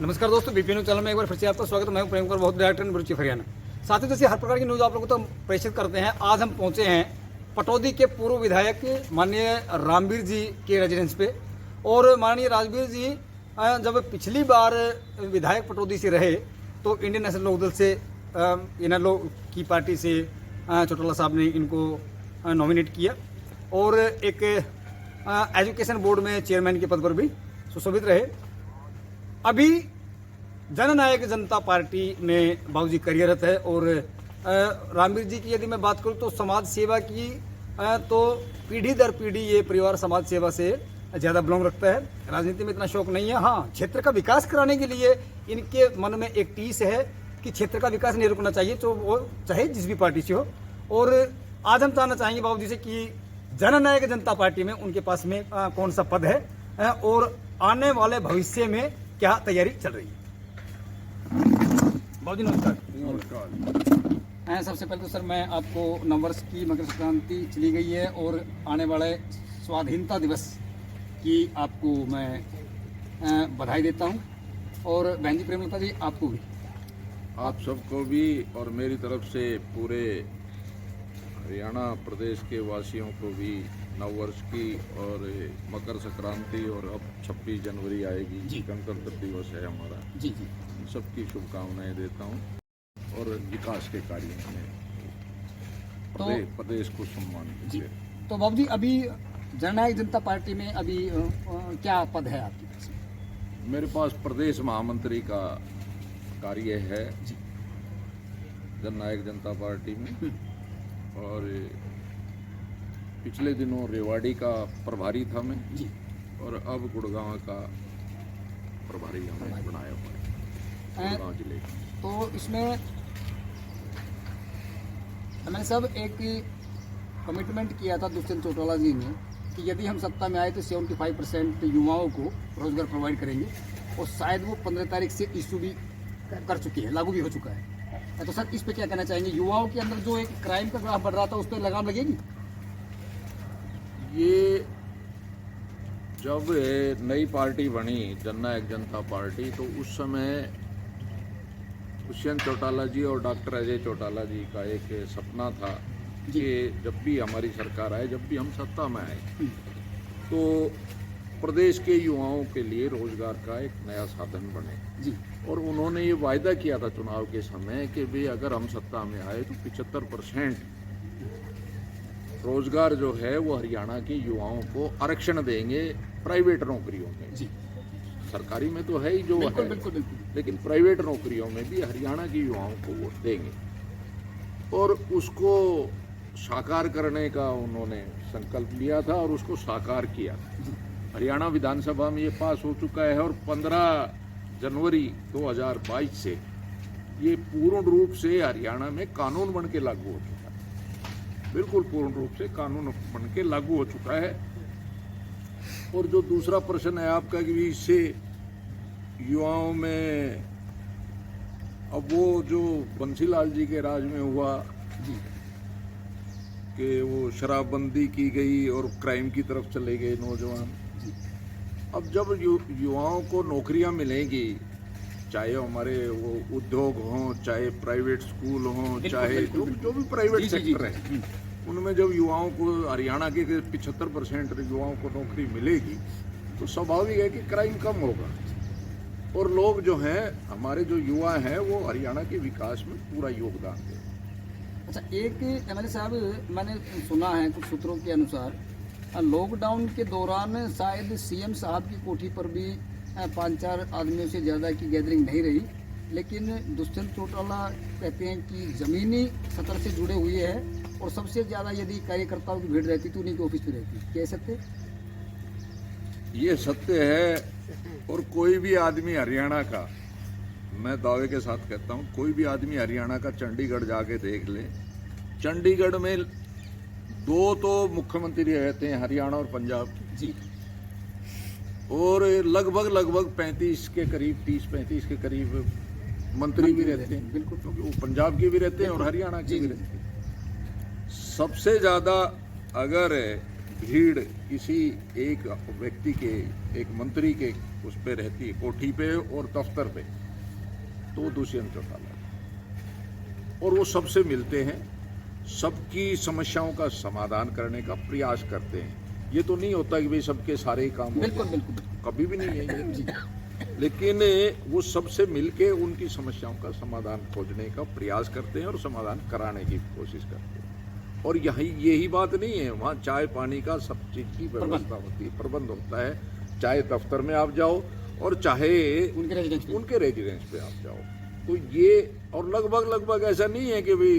नमस्कार दोस्तों, BP news channel में एक बार फिर से आपका स्वागत है। मैं हूं प्रेम कुमार, बहुत डायरेक्टर ब्यूरो चीफ हरियाणा। साथ ही जैसे हर प्रकार की न्यूज आप लोगों को तो प्रेषित करते हैं। आज हम पहुंचे हैं पटौदी के पूर्व विधायक माननीय रामवीर जी के रेजिडेंस पे। और माननीय रामवीर जी जब पिछली बार विधायक पटौदी से रहे तो इंडियन नेशनल लोकदल से इनेलो की पार्टी से चौटाला साहब ने इनको नॉमिनेट किया और एक एजुकेशन बोर्ड में चेयरमैन के पद पर भी सुशोभित रहे। अभी जननायक जनता पार्टी में बाबूजी कार्यरत है। और रामवीर जी की यदि मैं बात करूं तो समाज सेवा की तो पीढ़ी दर पीढ़ी ये परिवार समाज सेवा से ज़्यादा बिलोंग रखता है। राजनीति में इतना शौक नहीं है। हाँ, क्षेत्र का विकास कराने के लिए इनके मन में एक टीस है कि क्षेत्र का विकास नहीं रुकना चाहिए, तो वो चाहे जिस भी पार्टी से हो। और आज हम जानना चाहेंगे बाबूजी से कि जननायक जनता पार्टी में उनके पास में कौन सा पद है और आने वाले भविष्य में क्या तैयारी चल रही है। बाबूजी नमस्कार। नमस्कार। सबसे पहले तो सर मैं आपको नववर्ष की मकर संक्रांति चली गई है और आने वाले स्वाधीनता दिवस की आपको मैं बधाई देता हूं। और बहन जी प्रेमलता जी आपको भी, आप सबको भी और मेरी तरफ से पूरे हरियाणा प्रदेश के वासियों को भी नववर्ष की और मकर संक्रांति और अब 26 जनवरी आएगी, गणतंत्र दिवस है हमारा जी, सबकी शुभकामनाएं देता हूं और विकास के कार्यों में प्रदेश को सम्मानित किया। तो बाबू जी अभी जननायक जनता पार्टी में अभी क्या पद है आपके पास? मेरे पास प्रदेश महामंत्री का कार्य है जननायक जनता पार्टी में। और पिछले दिनों रेवाड़ी का प्रभारी था मैं जी, और अब गुड़गांव का प्रभारी हमें बनाया हुआ है गुड़गांव जिले का। तो इसमें मैंने सब एक कमिटमेंट किया था दुष्यंत चौटाला जी ने कि यदि हम सत्ता में आए तो 75% युवाओं को रोजगार प्रोवाइड करेंगे। और शायद वो 15 तारीख से इशू भी कर चुकी है, लागू भी हो चुका है। तो सर इस पे क्या कहना चाहेंगे? युवाओं के अंदर जो एक क्राइम का ग्राफ बढ़ रहा था उस पर लगाम लगेगी? ये जब नई पार्टी बनी जननायक जनता पार्टी तो उस समय दुष्यंत चौटाला जी और डॉक्टर अजय चौटाला जी का एक सपना था कि जब भी हमारी सरकार आए, जब भी हम सत्ता में आए तो प्रदेश के युवाओं के लिए रोजगार का एक नया साधन बने जी। और उन्होंने ये वायदा किया था चुनाव के समय कि भाई अगर हम सत्ता में आए तो 75% रोजगार जो है वो हरियाणा के युवाओं को आरक्षण देंगे प्राइवेट नौकरियों में जी। सरकारी में तो है ही जो है, बिल्कुल। लेकिन प्राइवेट नौकरियों में भी हरियाणा के युवाओं को वो देंगे। और उसको साकार करने का उन्होंने संकल्प लिया था और उसको साकार किया। हरियाणा विधानसभा में ये पास हो चुका है और 15 जनवरी 2022 से ये पूर्ण रूप से हरियाणा में कानून बन के लागू हो चुका है। बिल्कुल पूर्ण रूप से कानून बन के लागू हो चुका है। और जो दूसरा प्रश्न है आपका कि इससे युवाओं में अब वो जो बंसीलाल जी के राज में हुआ जी कि वो शराबबंदी की गई और क्राइम की तरफ चले गए नौजवान। अब जब युवाओं को नौकरियां मिलेंगी, चाहे हमारे वो उद्योग हों, चाहे प्राइवेट स्कूल हों, चाहे जो भी प्राइवेट सेक्टर है, उनमें जब युवाओं को हरियाणा के 75% युवाओं को नौकरी मिलेगी तो स्वाभाविक है कि क्राइम कम होगा और लोग जो हैं हमारे जो युवा हैं वो हरियाणा के विकास में पूरा योगदान दें। अच्छा, एक एमएलए साहब मैंने सुना है कुछ सूत्रों के अनुसार लॉकडाउन के दौरान शायद सीएम साहब की कोठी पर भी 5-4 आदमियों से ज़्यादा की गैदरिंग नहीं रही, लेकिन दुष्यंत चौटाला कहते हैं कि ज़मीनी सतर से जुड़े हुए हैं और सबसे ज़्यादा यदि कार्यकर्ताओं की भीड़ रहती तो उन्हीं की ऑफिस में रहती। क्या सत्य? ये सत्य है। और कोई भी आदमी हरियाणा का, मैं दावे के साथ कहता हूँ, कोई भी आदमी हरियाणा का चंडीगढ़ जाके देख ले। चंडीगढ़ में 2 तो मुख्यमंत्री रहते हैं हरियाणा और पंजाब जी, और लगभग 35 के करीब, 30-35 के करीब मंत्री भी रहते हैं। बिल्कुल, क्योंकि वो पंजाब के भी रहते हैं और हरियाणा के भी रहते हैं। सबसे ज़्यादा अगर भीड़ किसी एक व्यक्ति के, एक मंत्री के उस पे रहती है, कोठी पे और दफ्तर पे, तो वो दुष्यंत चौटाला, और वो सबसे मिलते हैं, सबकी समस्याओं का समाधान करने का प्रयास करते हैं। ये तो नहीं होता कि भाई सबके सारे ही काम हो बिल्कुल जाए। बिल्कुल कभी भी नहीं है ये। लेकिन वो सबसे मिलके उनकी समस्याओं का समाधान खोजने का प्रयास करते हैं और समाधान कराने की कोशिश करते हैं। और यही बात नहीं है, वहाँ चाय पानी का सब चीज की व्यवस्था होती है, प्रबंध होता है, चाहे दफ्तर में आप जाओ और चाहे उनके रेजिडेंस पे आप जाओ। तो ये, और लगभग ऐसा नहीं है कि भाई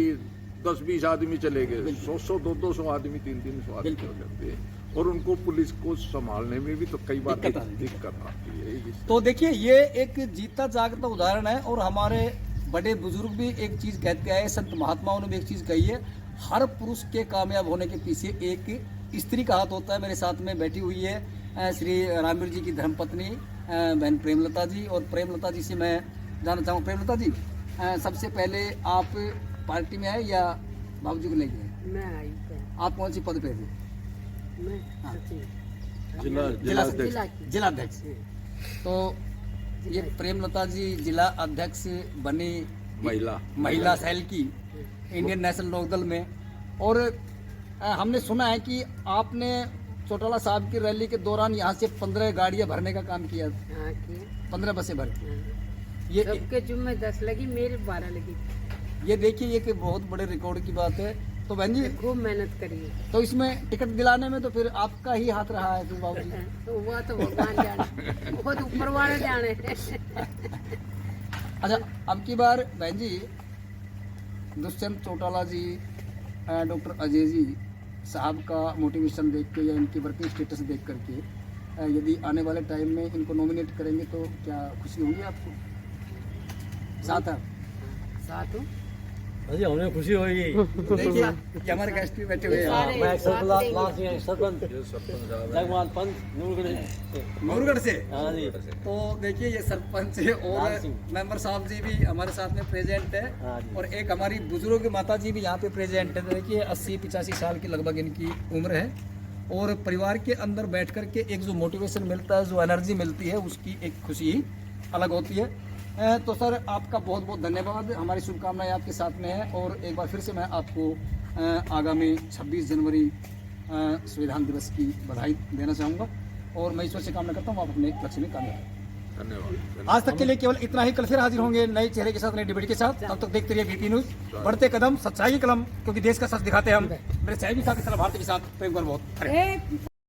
10-20 आदमी चले गए, 100 200 आदमी, 300 आदमी हो जाते हैं, और उनको पुलिस को संभालने में भी तो कई बार दिक्कत आती है। तो देखिए, ये एक जीता जागता उदाहरण है। और हमारे बड़े बुजुर्ग भी एक चीज कहते आए, संत महात्माओं ने भी एक चीज कही है, हर पुरुष के कामयाब होने के पीछे एक स्त्री का हाथ होता है। मेरे साथ में बैठी हुई है श्री रामवीर जी की धर्मपत्नी बहन प्रेमलता जी। और प्रेमलता जी से मैं जानना चाहूँ, प्रेमलता जी सबसे पहले आप पार्टी में आए या बाबूजी को लेके आए? मैं आई थी। आप कौन सी पद पे थे? मैं हाँ। जिलाध्यक्ष। तो ये प्रेमलता जी जिला अध्यक्ष बनी महिला सेल की इंडियन नेशनल लोकदल में। और हमने सुना है कि आपने चौटाला साहब की रैली के दौरान यहाँ से 15 गाड़ियाँ भरने का काम किया। हाँ, किया। 15 बसें भरी। हाँ। ये सबके जुम्मे 10 लगी, मेरे 12 लगी। ये देखिए, ये कि बहुत बड़े रिकॉर्ड की बात है। तो बहन जी खूब मेहनत करी है। तो इसमें टिकट दिलाने में तो फिर आपका ही हाथ रहा है फिर बाबू जी? तो वो तो भगवान जाने, वो तो ऊपर वाले जाने। अच्छा, अब की बार बहन जी दुष्यंत चौटाला जी, डॉक्टर अजय जी साहब का मोटिवेशन देख के या इनकी वर्किंग स्टेटस देख करके यदि आने वाले टाइम में इनको नॉमिनेट करेंगे तो क्या खुशी होगी आपको? साथ हूँ। अजी हमें खुशी होगी। देखिए, ये हमारे गेस्ट भी बैठे हुए हैं। मैं सरपंच जगमाल पंत नूरगढ़ से। हाँ जी। तो देखिए, ये सरपंच और मेंबर साहब जी भी हमारे साथ में प्रेजेंट है। हाँ जी। और एक हमारी बुजुर्ग माता जी भी यहाँ पे प्रेजेंट है। देखिए, 80-85 साल की लगभग इनकी उम्र है। और परिवार के अंदर बैठ कर के एक जो मोटिवेशन मिलता है, जो एनर्जी मिलती है, उसकी एक खुशी ही अलग होती है। तो सर, आपका बहुत बहुत धन्यवाद। हमारी शुभकामनाएं आपके साथ में है। और एक बार फिर से मैं आपको आगामी 26 जनवरी संविधान दिवस की बधाई देना चाहूँगा। और मैं ईश्वर से कामना करता हूँ आप अपने लक्ष्य में कामयाब। धन्यवाद। आज तक के लिए केवल इतना ही। कल फिर हाजिर होंगे नए चेहरे के साथ, नई डिबेट के साथ। तब तक देखते रहिए बीपी न्यूज, बढ़ते कदम, सच्चाई की कलम, क्योंकि देश का सच दिखाते हैं हम। मेरे चाय भी साथ, भारतीय के साथ प्रेम कर बहुत।